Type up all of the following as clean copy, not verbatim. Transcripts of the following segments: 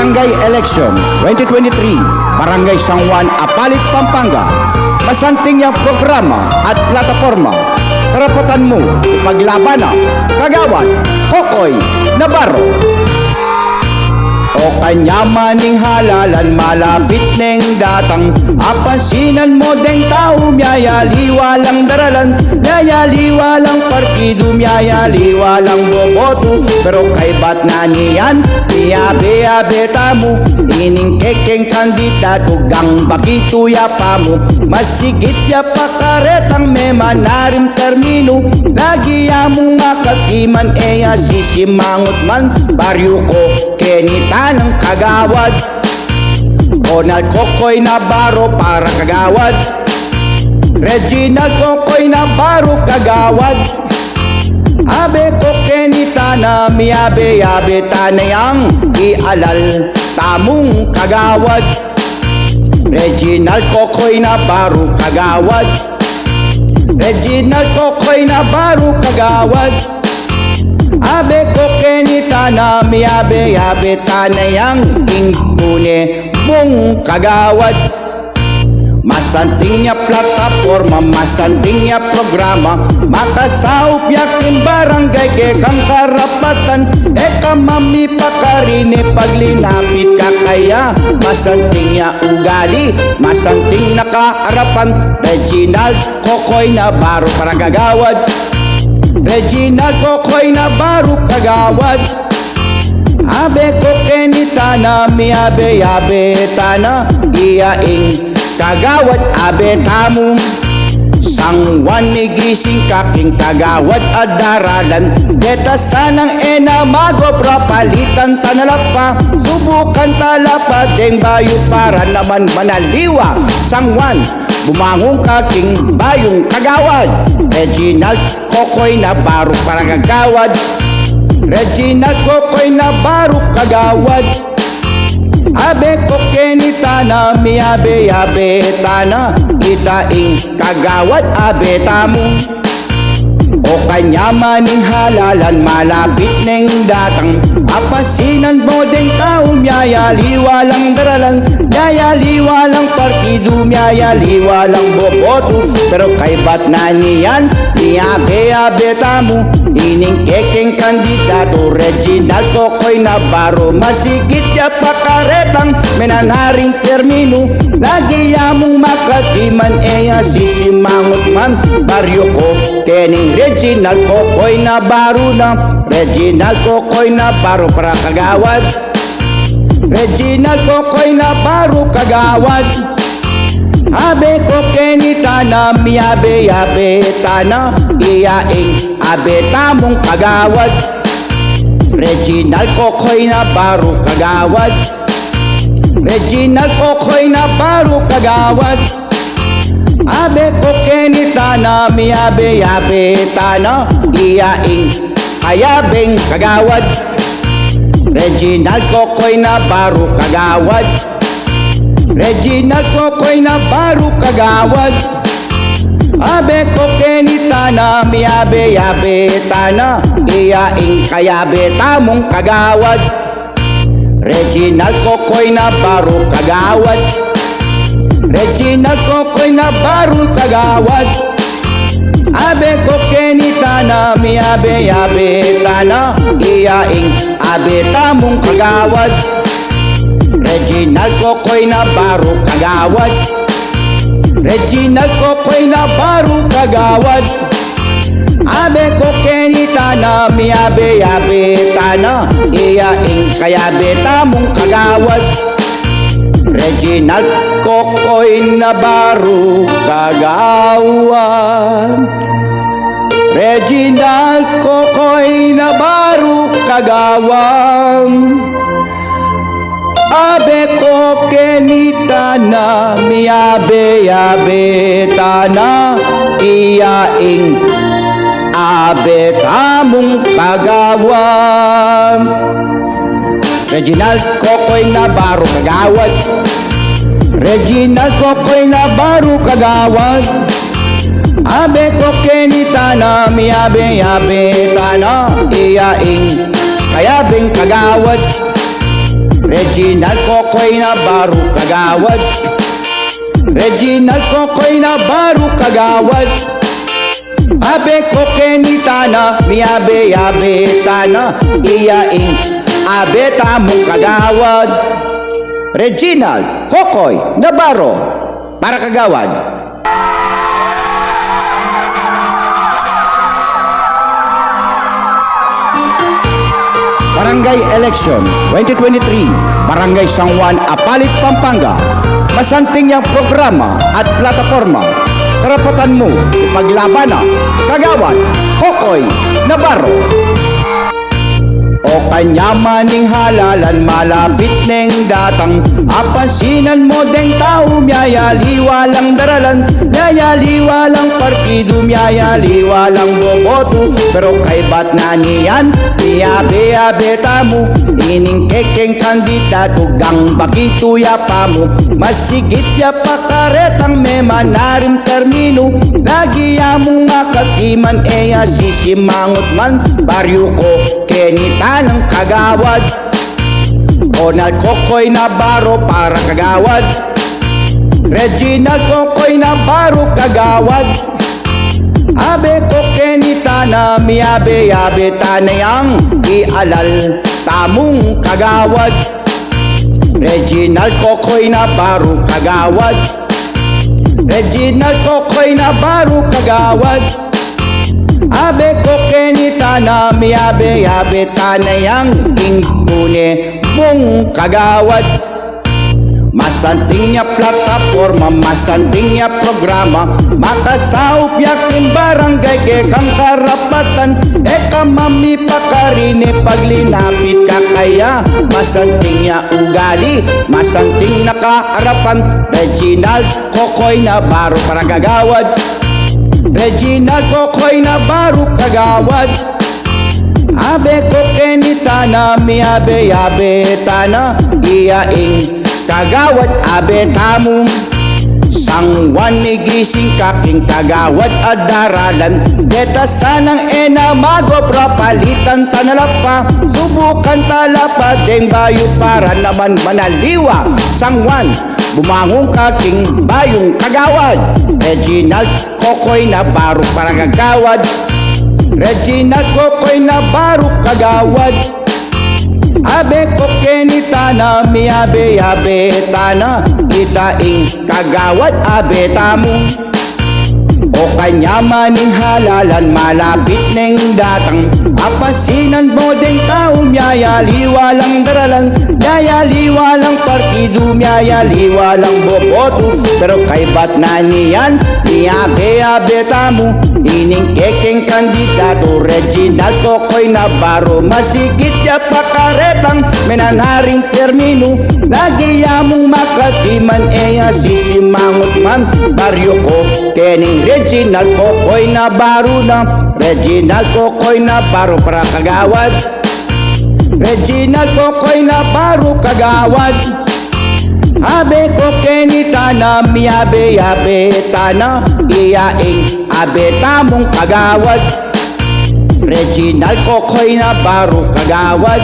Barangay Election 2023, Barangay San Juan, Apalit, Pampanga. Masanting niyang programa at plataforma. Karapatan mo, ipaglabanan, Kagawad, Kokoy, Navarro. O kanya maning halalan, malapit neng datang. Apansinan mo deng tao, miyayali walang daralan. Miyayali walang partido, miyayali walang boboto. Pero kay ba't na niyan, miyabe-abe tamo. Ining kekeng kandidato, gang bakituya pa mo. Masigit ya pakaretang mema narim termino. Lagi ya mong makatiman, eya sisimangot man. Baryo ko, kenita ng Kagawad. Ronald Kokoy Navarro para Kagawad. Reginald Kokoy Navarro Kagawad. Abe ko kenita na miyabe-yabe tanayang ialal tamong Kagawad. Reginald Kokoy Navarro Kagawad. Reginald Kokoy Navarro Kagawad. Abe ko kenita na miyabe-yabe tanayang ingpune mong Kagawad. Masanting niya plataforma, masanting niya programa. Makasaup yakin barangay kekang karapatan. Eka mami pakarine paglinapit ka kaya. Masanting niya ugali, masanting nakaarapan. Reginald Kokoy Navarro para Kagawad. Reginald Kokoy Navarro Kagawad. Abe ko kenita na miyabe-yabe tana iyaing Kagawad abe tamo. Sang Juan gising kaking Kagawad adaralan. Deta sanang enamago prapalitan tanalapa. Subukan talapa deng bayo para naman manaliwa. Sang Juan bumangong kaking bayong Kagawad. Reginald Kokoy Navarro para Kagawad. Reginald Kokoy Navarro Kagawad. Abe ko kenita na miyabe-yabe tana itaing Kagawad abe tamo. O kanya maning halalan, malapit neng datang. Apasinan mo deng tao, miyayali walang daralan. Miyayali walang partido, miyayali walang boboto. Pero kay ba't na niyan, miyabe-yabe tamo. Ining kekeng kandidato, Reginald Kokoy Navarro. Masigit ya pakaretang, menanaring termino. Lagi ya mong makatiman, eya sisimangot man. Baryo ko, kening Reginald Kokoy Navarro na. Reginald Kokoy Navarro para Kagawad. Reginald Kokoy Navarro Kagawad. Abe ko kenita na miyabe-yabe tana iyaing abe tamong Kagawad. Reginald Kokoy Navarro Kagawad. Reginald Kokoy Navarro Kagawad. Abe ko kenita na miyabe-yabe tana iyaing kayabeng Kagawad. Reginald Kokoy Navarro Kagawad. Reginald Kokoy Navarro Kagawad. Abe ko kenita na miyabe-yabe tana iyaing kayabe tamong Kagawad. Reginald Kokoy Navarro Kagawad. Reginald Kokoy Navarro Kagawad. Abe ko kenita na miyabe-yabe tana iyaing abe tamong Kagawad. Reginald Kokoy Navarro Kagawad. Reginald Kokoy Navarro Kagawad. Abe ko kenita na miyabe-yabe tana iyaing kayabe tamong Kagawad. Reginald Kokoy Navarro Kagawad. Reginald Kokoy Navarro Kagawad. Abe ko kenita na miyabe-yabe tana iyaing abe tamong Kagawad. Reginald Kokoy Navarro Kagawad. Reginald Kokoy Navarro Kagawad. Abe ko kenita na miyabe-yabe tana iyaing kayabing Kagawad. Reginald Kokoy Navarro Kagawad, Reginald Kokoy Navarro Kagawad, abe ko kenitana, miabe abe tana, iyaing abe tamong kagawad. Reginald Kokoy Navarro para kagawad. Barangay Election 2023, Barangay San Juan, Apalit, Pampanga. Masanting niyang programa at plataforma. Karapatan mo, ipaglabanan, kagawad, Kokoy Navarro. O kanya maning halalan, malapit neng datang, apansinan mo deng tao, miyayali walang daralan, miyayali walang partido, miyayali walang boboto, pero kay ba't na niyan, miyabe-abe tamo, ining kekeng kandidato, gang bakituya pa mo, masigit ya pakaretang mema narin termino, lagi ya mong makatiman, eya sisimangot man, baryo ko, kenita ng kagawad. Ronald Kokoy Navarro para kagawad, Reginald Kokoy Navarro kagawad, abe ko kenitana, miyabe-yabe tanayang ialal tamong kagawad. Reginald Kokoy Navarro kagawad, Reginald Kokoy Navarro kagawad, abe ko kenitana, miyabe-yabe tanayang ingpune mong kagawad. Masanting niya plataforma, masanting niya programa, makasaup yakin barangay kekang karapatan, eka mami pakarine paglinapit ka kaya, masanting niya ugali, masanting nakaarapan. Reginald Kokoy Navarro para kagawad, Reginald Kokoy Navarro kagawad, abe ko kenitana, miyabe-yabe tana, iyaing kagawad, abe tamong sangwan ni gising kaking kagawad at daralan, deta sanang enamago prapalitan tanalapa, subukan talapa deng bayo para naman manaliwa, sangwan bumangong kaking bayong kagawad. Reginald Kokoy Navarro para kagawad, Reginald Kokoy Navarro kagawad, abe ko kenitana, miyabe-yabe tana, itaing kagawad, abe tamong o kanya maning halalan, malapit neng datang, apasinan mo deng tao, miyayali walang daralan, miyayali walang partido, miyayali walang boboto, pero kay ba't na niyan, miyabe-yabe tamo, ining kekeng kandidato. Reginald Kokoy Navarro, masigit ya pakaretang menanaring termino, lagi ya mong makatiman, eya sisimangot man, baryo ko kening Reginald Kokoy Navarro na, Reginald Kokoy Navarro para kagawad, Reginald Kokoy Navarro kagawad, abe ko kenitana, miyabe-yabe tana, iyaing abe tamong kagawad. Reginald Kokoy Navarro kagawad,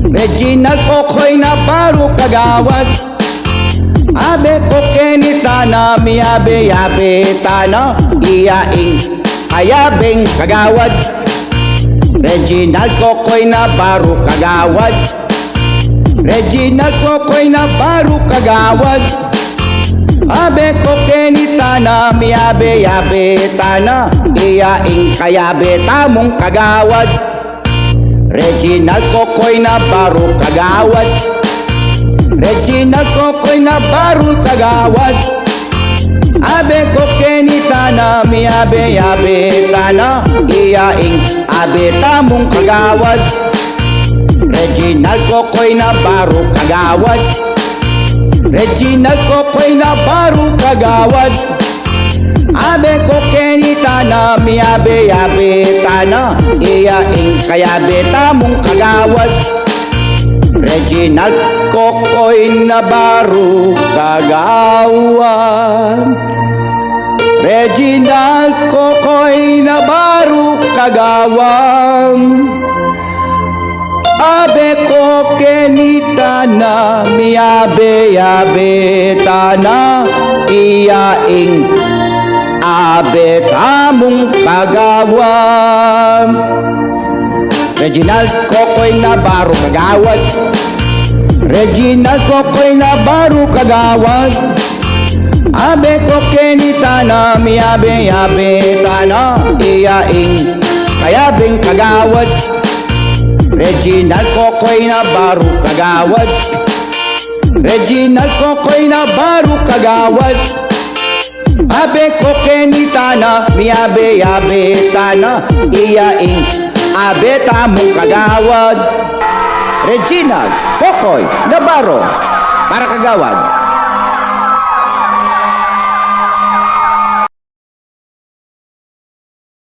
Reginald Kokoy Navarro kagawad, abe ko kenitana, miyabe-yabe tana, iyaing ayabeng kagawad. Reginald Kokoy Navarro kagawad, Reginald Kokoy Navarro kagawad, abe ko kenitana, miyabe-yabe tana, iyaing kayabe tamong kagawad. Reginald Kokoy Navarro kagawad, Reginald Kokoy Navarro kagawad, abe ko kenitana, miyabe-yabe tana, iyaing abe tamong kagawad. Reginald Kokoy Navarro kagawad, Reginald Kokoy Navarro kagawad, abe ko kenitana, miyabe-yabe tana, iyaing kayabe tamong kagawad. Reginald Kokoy Navarro kagawad, Reginald Kokoy Navarro kagawad, abe Abe ko kenita na miabe-yabe tana iyaing abe tamong kagawan. Reginald Kokoy Navarro kagawad. Reginald Kokoy Navarro kagawad. Abe ko kenita na miabe-yabe tana iyaing kayabing kagawad. Reginald Kokoy Navarro kagawad. Reginald Kokoy Navarro kagawad. Abe ko kenita na miabe-yabe tana iyaing abe tamong kagawad. Reginald Kokoy Navarro para kagawad.